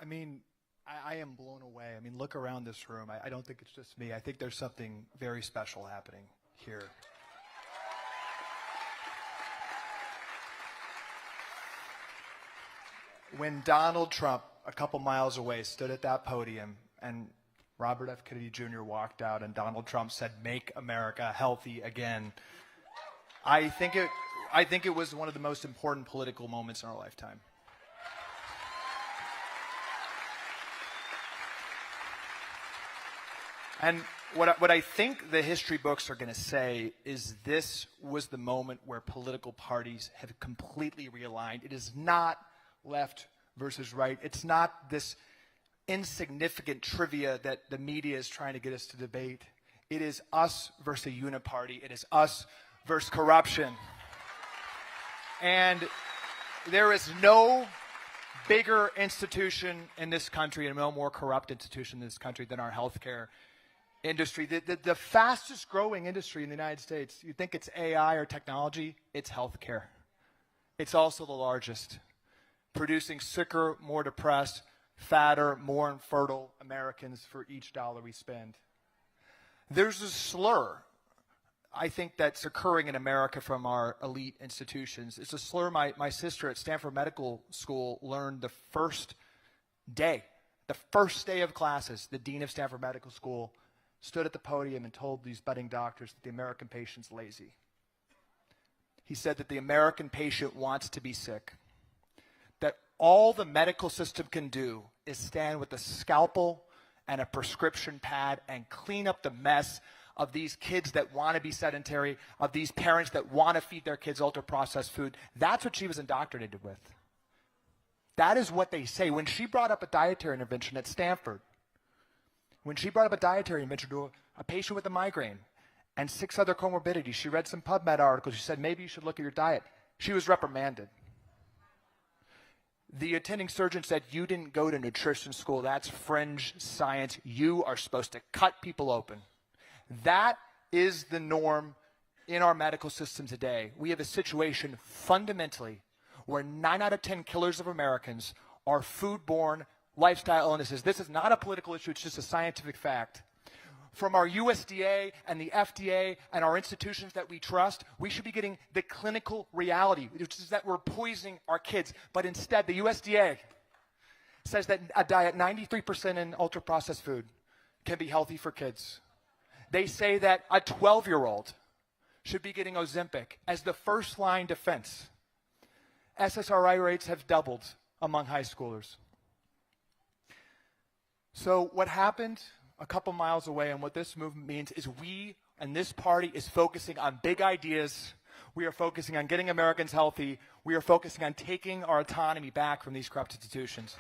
I mean, I am blown away. I mean, look around this room. I don't think it's just me. I think there's something very special happening here. When Donald Trump, a couple miles away, stood at that podium and Robert F. Kennedy Jr. walked out and Donald Trump said, "Make America healthy again," I think it was one of the most important political moments in our lifetime. And what I think the history books are going to say is this was the moment where political parties have completely realigned. It is not left versus right. It's not this insignificant trivia that the media is trying to get us to debate. It is us versus a uniparty. It is us versus corruption. And there is no bigger institution in this country and no more corrupt institution in this country than our healthcare industry. The fastest growing industry in the United States, you think it's AI or technology, it's healthcare. It's also the largest, producing sicker, more depressed, fatter, more infertile Americans for each dollar we spend. There's a slur, I think, that's occurring in America from our elite institutions. It's a slur my sister at Stanford Medical School learned the first day of classes. The dean of Stanford Medical School stood at the podium and told these budding doctors that the American patient's lazy. He said that the American patient wants to be sick, that all the medical system can do is stand with a scalpel and a prescription pad and clean up the mess of these kids that want to be sedentary, of these parents that want to feed their kids ultra-processed food. That's what she was indoctrinated with. That is what they say. When she brought up a dietary intervention at Stanford, when she brought up a dietary intervention to a patient with a migraine and 6 other comorbidities, she read some PubMed articles. She said, maybe you should look at your diet. She was reprimanded. The attending surgeon said, you didn't go to nutrition school. That's fringe science. You are supposed to cut people open. That is the norm in our medical system today. We have a situation fundamentally where 9 out of 10 killers of Americans are foodborne lifestyle illnesses. This is not a political issue. It's just a scientific fact. From our USDA and the FDA and our institutions that we trust, we should be getting the clinical reality, which is that we're poisoning our kids. But instead, the USDA says that a diet 93% in ultra-processed food can be healthy for kids. They say that a 12-year-old should be getting Ozempic as the first-line defense. SSRI rates have doubled among high schoolers. So what happened a couple miles away and what this movement means is we and this party is focusing on big ideas. We are focusing on getting Americans healthy. We are focusing on taking our autonomy back from these corrupt institutions.